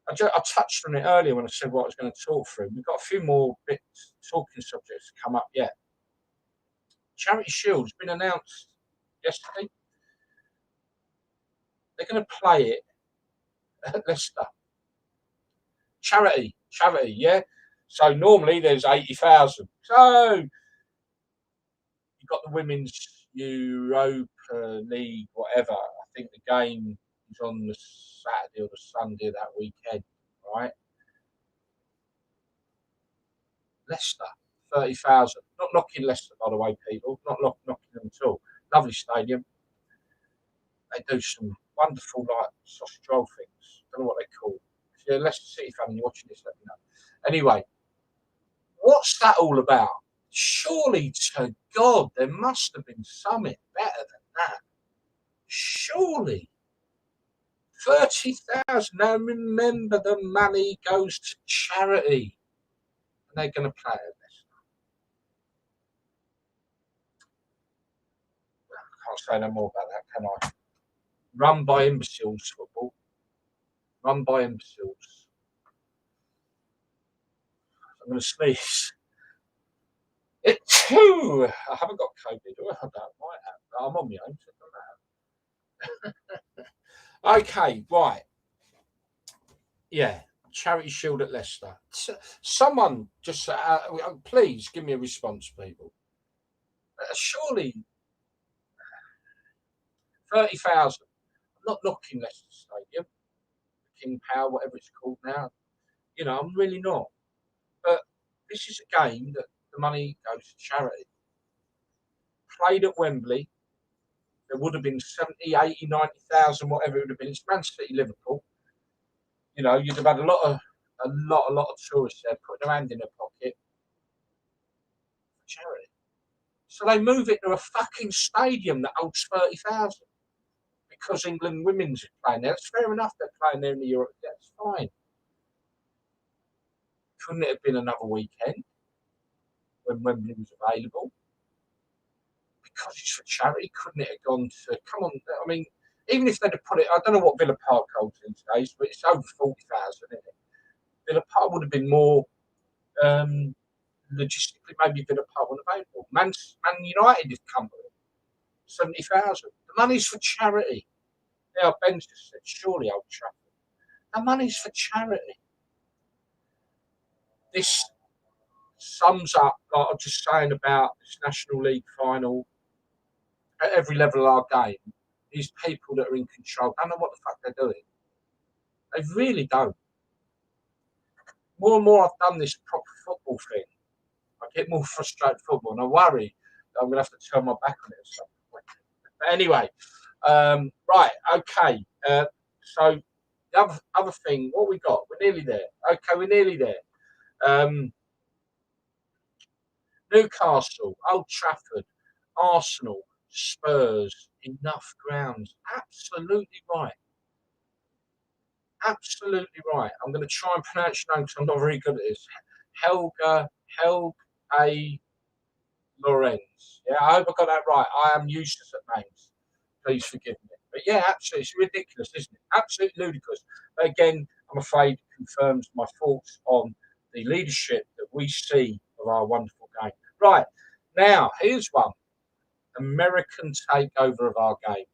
I touched on it earlier when I said what I was going to talk through. We've got a few more talking subjects to come up yet. Charity Shield's been announced yesterday. They're going to play it at Leicester. Charity, yeah. So normally there's 80,000. So you've got the Women's Europa League, whatever. I think the game is on the Saturday or the Sunday of that weekend, right? Leicester, 30,000. Not knocking Leicester, by the way, people. Not knocking them at all. Lovely stadium. They do some wonderful, like, sausage roll things. Don't know what they're called. If you're a Leicester City fan and you're watching this, let me know. Anyway, what's that all about? Surely to God, there must have been something better than that. Surely. 30,000. Now remember, the money goes to charity, and they're going to play it. I can't say no more about that, can I? Run by imbeciles, football. Run by imbeciles. I'm going to sneeze. I haven't got COVID. I don't might have. I'm on my own. So it doesn't matter. Okay, right. Yeah, Charity Shield at Leicester. Someone just please give me a response, people. Surely 30,000. I'm not knocking Leicester Stadium, King Power, whatever it's called now. You know, I'm really not. But this is a game that the money goes to charity. Played at Wembley, there would have been 70, 80, 90,000, whatever it would have been. It's Man City, Liverpool. You know, you'd have had a lot of tourists there putting their hand in their pocket for charity. So they move it to a fucking stadium that holds 30,000 because England women's are playing there. It's fair enough they're playing there in the Europe. That's fine. Couldn't it have been another weekend when Wembley was available? Because it's for charity, couldn't it have gone to? Come on, I mean, even if they'd have put it, I don't know what Villa Park holds these days, but it's over 40,000, isn't it? Villa Park would have been more logistically, maybe Villa Park would have available. Man United is company, 70,000. The money's for charity. Now Ben's just said, surely Old Trafford. The money's for charity. This sums up, like I was just saying about this National League final. At every level of our game, these people that are in control don't know what the fuck they're doing. They really don't. More and more I've done this proper football thing, I get more frustrated with football, and I worry that I'm going to have to turn my back on it at some point. But anyway, right, okay. So the other thing, what we got? We're nearly there. Okay, we're nearly there. Newcastle, Old Trafford, Arsenal, Spurs, enough grounds. Absolutely right. Absolutely right. I'm going to try and pronounce your name because I'm not very good at this. Helga Lorenz. Yeah, I hope I got that right. I am useless at names. Please forgive me. But yeah, absolutely. It's ridiculous, isn't it? Absolutely ludicrous. But again, I'm afraid it confirms my thoughts on the leadership that we see of our wonderful game. Right. Now, here's one. American takeover of our game.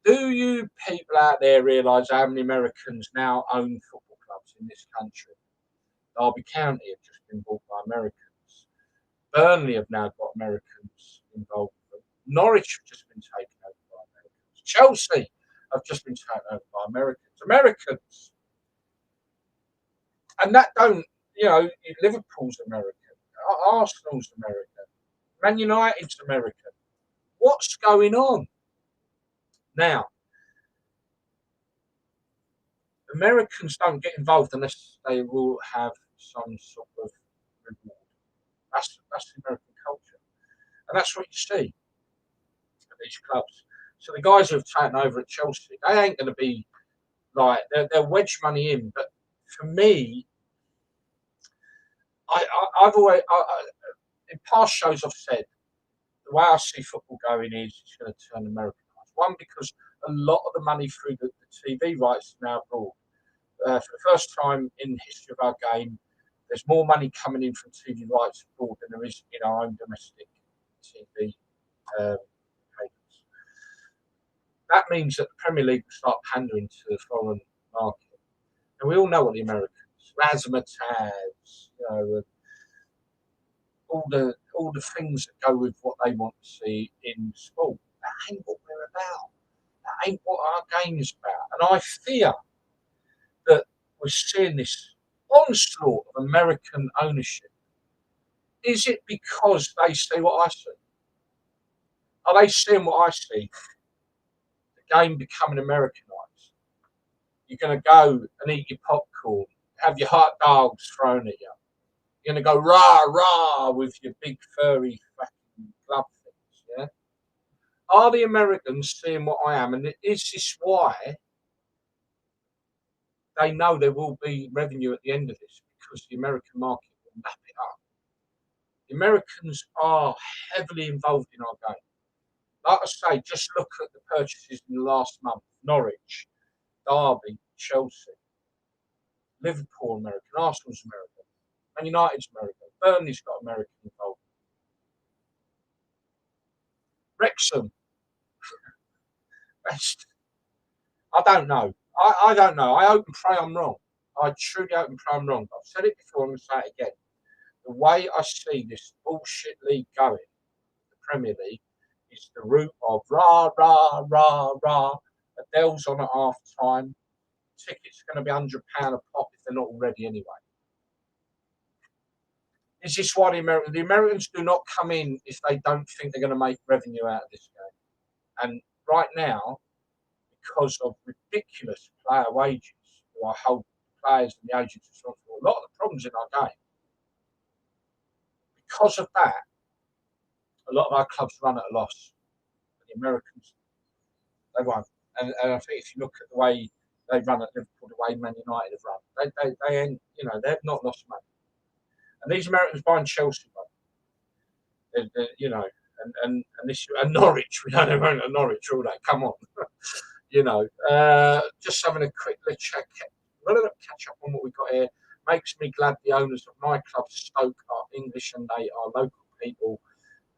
Do you people out there realise how many Americans now own football clubs in this country? Derby County have just been bought by Americans. Burnley have now got Americans involved. Norwich have just been taken over by Americans. Chelsea have just been taken over by Americans. Americans. And that don't, you know, Liverpool's American. Arsenal's American. Man United's American. What's going on? Now, Americans don't get involved unless they will have some sort of reward. That's the American culture. And that's what you see at these clubs. So the guys who have taken over at Chelsea, they ain't going to be like, they'll wedge money in. But for me, I've always, in past shows I've said, the way I see football going is it's going to turn Americanised. One, because a lot of the money through the TV rights is now abroad. For the first time in the history of our game, there's more money coming in from TV rights abroad than there is in our own domestic TV payments. That means that the Premier League will start pandering to the foreign market. And we all know what the Americans, razzmatazz, you know, all the things that go with what they want to see in sport. That ain't what we're about. That ain't what our game is about. And I fear that we're seeing this onslaught of American ownership. Is it because they see what I see? Are they seeing what I see? The game becoming Americanized. You're going to go and eat your popcorn, have your hot dogs thrown at you. You're going to go rah, rah with your big furry fucking club things, yeah? Are the Americans seeing what I am? And is this why they know there will be revenue at the end of this because the American market will lap it up. The Americans are heavily involved in our game. Like I say, just look at the purchases in the last month. Norwich, Derby, Chelsea, Liverpool American, Arsenal's American, Man United's American, Burnley's got American involved. Wrexham, I don't know. I don't know. I hope and pray I'm wrong. I truly hope and pray I'm wrong. I've said it before, I'm going to say it again. The way I see this bullshit league going, the Premier League, is the route of rah, rah, rah, rah. Adele's on at half time. Tickets are going to be £100 a pop if they're not already anyway. Is this why the Americans do not come in if they don't think they're going to make revenue out of this game? And right now, because of ridiculous player wages, who I hold players and the agents responsible for a lot of the problems in our game, because of that, a lot of our clubs run at a loss. The Americans, they won't. And I think if you look at the way they run at Liverpool, the way Man United have run, they ain't, you know, they've not lost money. And these Americans buying Chelsea, you know, and Norwich, we don't have own at Norwich all day. Come on, you know. Just having a quick check, catch up on what we got here. Makes me glad the owners of my club, Stoke, are English and they are local people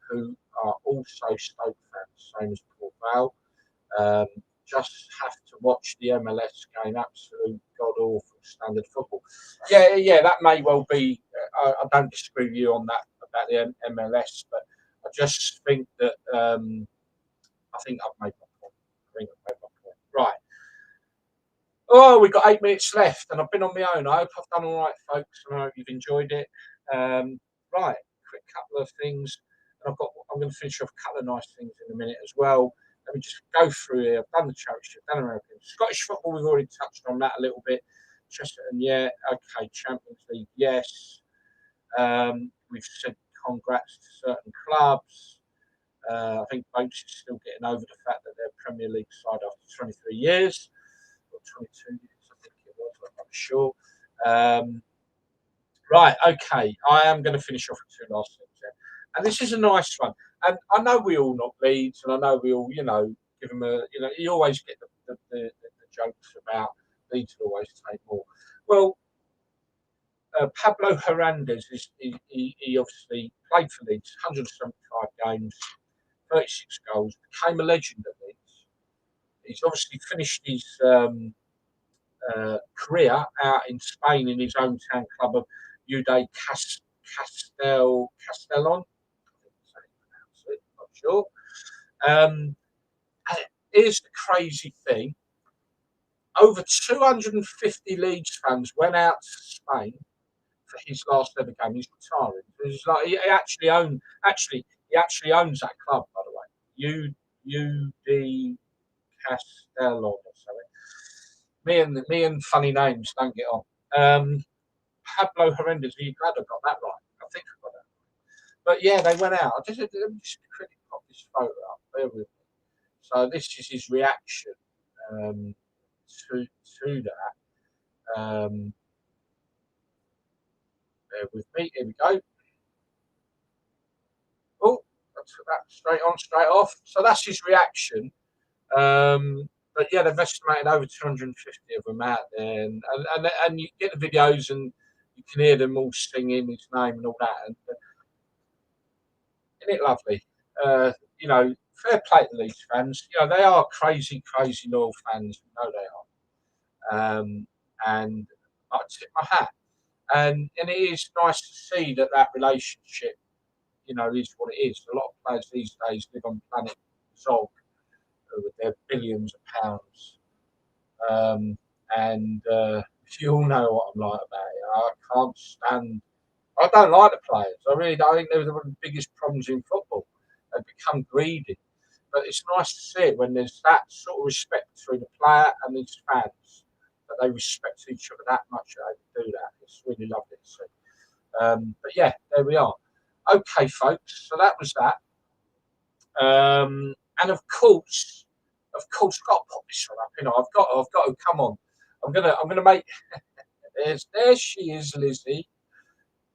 who are also Stoke fans, same as Paul Vale. Just have to watch the MLS game, absolute god awful standard football. Yeah, that may well be. I don't disagree with you on that about the MLS, but I just think that I think I've made my point. Right. Oh, we've got 8 minutes left, and I've been on my own. I hope I've done all right, folks, and I hope you've enjoyed it. Right, quick couple of things, and I'm going to finish off a couple of nice things in a minute as well. Let me just go through here. I've done the Championship, done American. Scottish football, we've already touched on that a little bit. Chesterton, yeah. Okay, Champions League, yes. We've said congrats to certain clubs. I think Boats is still getting over the fact that they're Premier League side after 23 years. Or 22 years, I think it was, I'm not sure. Right, okay. I am going to finish off with 2 last things there. And this is a nice one. And I know we all knock Leeds, and I know we all, you know, give them a, you know, you always get the jokes about Leeds will always take more. Well, Pablo Hernandez, he obviously played for Leeds, 175 games, 36 goals, became a legend at Leeds. He's obviously finished his career out in Spain in his hometown club of Ude Castellon. Not sure. Here's the crazy thing. Over 250 Leeds fans went out to Spain for his last ever game. He's retiring. It's like he actually owns that club, by the way. UD Castellon or something. Me and funny names don't get on. Pablo Hernandez, are you glad I got that right? I think I got that right. But yeah, they went out. Let me just quickly pop this photo up. Bear with me. So this is his reaction to that. Bear with me. Here we go. Oh, that's that straight on, straight off. So that's his reaction. But yeah, they've estimated over 250 of them out there, and you get the videos and you can hear them all singing his name and all that. And isn't it lovely? You know, fair play to Leeds fans. You know, they are crazy loyal fans. You know they are. And I tip my hat. And it is nice to see that relationship, you know, is what it is. A lot of players these days live on planet Zog with their billions of pounds. And you all know what I'm like about it. I can't stand. I don't like the players. I really don't. I think they're one of the biggest problems in football. They've become greedy. But it's nice to see it when there's that sort of respect between the player and his fans, that they respect each other that much that they do that. It's really lovely to see. But yeah, there we are. Okay, folks. So that was that. And of course, got to pop this one up. You know, I've got to come on. I'm gonna make. There she is, Lizzie.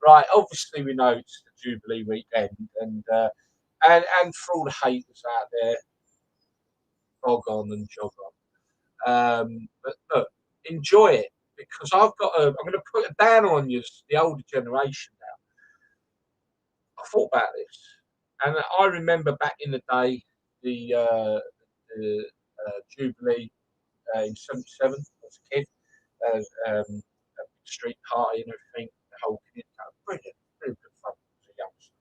Right, obviously we know it's the Jubilee weekend, and for all the haters out there, bog on and jog on. But look, enjoy it, because I'm going to put a down on you, the older generation now. I thought about this, and I remember back in the day the Jubilee in '77 as a kid, a big street party and everything. The whole kid, brilliant, really good fun as a youngster.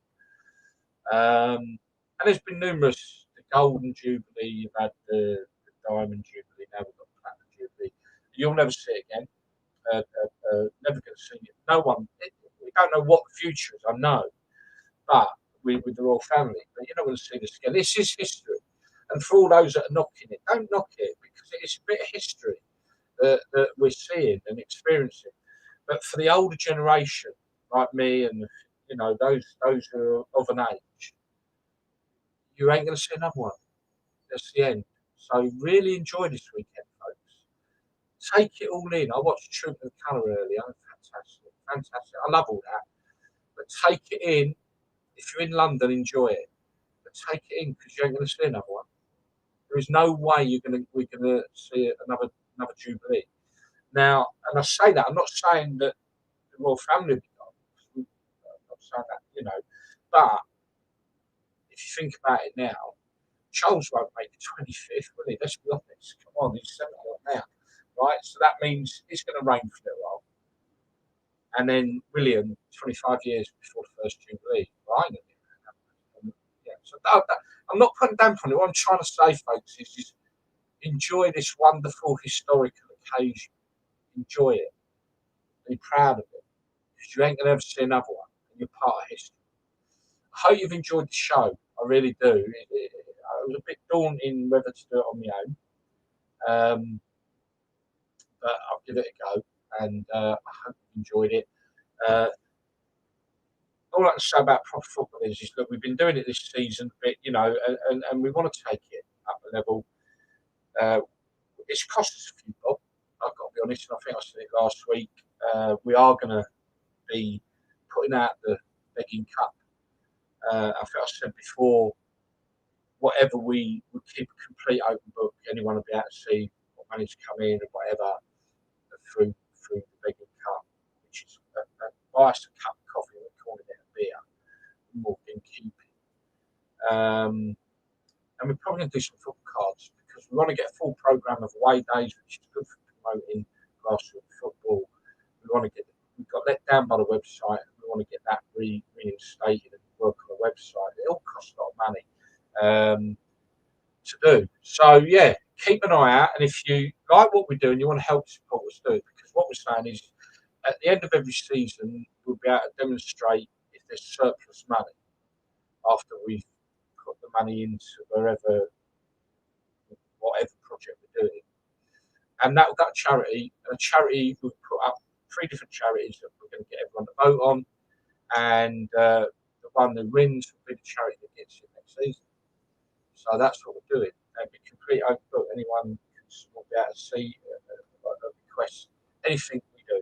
And there's been numerous. The Golden Jubilee, you've had the Diamond Jubilee, now we've got the Platinum Jubilee. You'll never see it again. Never going to see it. No one. We don't know what the future is. I know, but with the royal family, but you're not going to see this again. This is history, and for all those that are knocking it, don't knock it, because it is a bit of history that we're seeing and experiencing. But for the older generation, like me, and those who are of an age, you ain't going to see another one. That's the end. So really enjoy this weekend, folks. Take it all in. I watched Troop of Colour earlier. Fantastic. I love all that. But take it in. If you're in London, enjoy it. But take it in, because you ain't going to see another one. There is no way we're gonna see another Jubilee. Now, and I say that, I'm not saying that the royal family will be gone. I'm not saying that, but if you think about it now, Charles won't make the 25th, will he? Let's be honest. Come on, he's 70 now, right? So that means it's going to rain for a little while. And then William, 25 years before the first Jubilee, right? Yeah, so I'm not putting down on it. What I'm trying to say, folks, is just enjoy this wonderful historical occasion. Enjoy it. Be proud of it, because you ain't going to ever see another one, and you're part of history. I hope you've enjoyed the show. I really do. It was a bit daunting whether to do it on my own, but I'll give it a go, and I hope you enjoyed it. All I can say about proper football is that we've been doing it this season, but and we want to take it up a level. It's cost us a few bob. I've got to be honest, and I think I said it last week. We are going to be putting out the begging cup. I think I said before, whatever we would keep a complete open book. Anyone will be able to see what money's come in and whatever through the begging cup, which is buy us a cup of coffee and we're calling it a beer, more in keeping. And we're probably going to do some football cards, because we want to get a full programme of away days, which is good for promoting grassroots football. We got let down by the website, and we want to get that reinstated and work on the website. It all costs a lot of money to do. So yeah, keep an eye out, and if you like what we do and you want to help support us, do it, because what we're saying is, at the end of every season, we'll be able to demonstrate if there's surplus money after we've put the money into whatever project we're doing. And that will go to charity. And a charity, we've put up 3 different charities that we're going to get everyone to vote on. And the one that wins will be the charity that gets it next season. So that's what we're doing. And we complete open book. Anyone will be able to see requests, anything we do.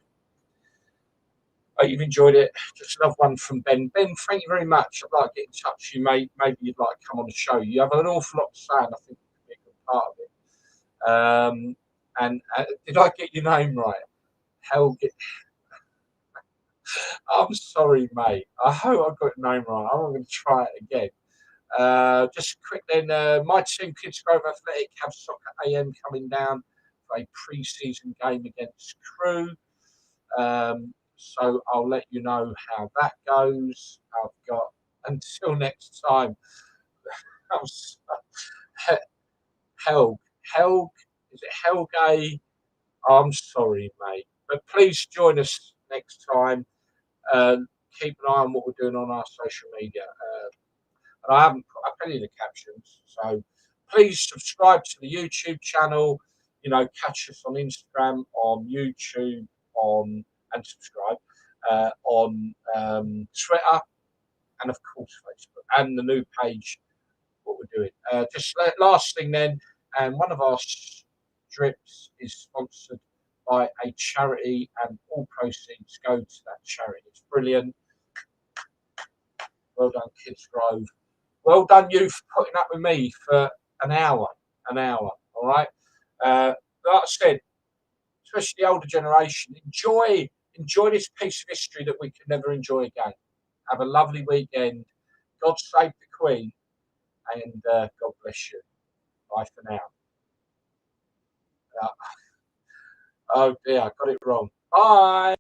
You've enjoyed it. Just another one from Ben. Ben, thank you very much. I'd like to get in touch with you, mate. Maybe you'd like to come on the show. You have an awful lot to say, and I think you could be a good part of it. And did I get your name right? Helge. I'm sorry, mate. I hope I got your name right. I'm going to try it again. Just quick then, my team, Kids Grove Athletic, have Soccer AM coming down for a pre-season game against Crewe. So I'll let you know how that goes. I've got until next time. Helg, is it Helge? I'm sorry, mate. But please join us next time. Keep an eye on what we're doing on our social media. And I haven't put up any of the captions. So please subscribe to the YouTube channel. Catch us on Instagram, on YouTube, and subscribe on Twitter, and of course Facebook, and the new page, what we're doing. Just last thing then, and one of our strips is sponsored by a charity, and all proceeds go to that charity. It's brilliant. Well done, Kids Grove. Well done, you, for putting up with me for an hour. All right. Like I said, especially the older generation, enjoy this piece of history that we can never enjoy again. Have a lovely weekend. God save the Queen, and God bless you. Bye for now. Oh dear, I got it wrong. Bye.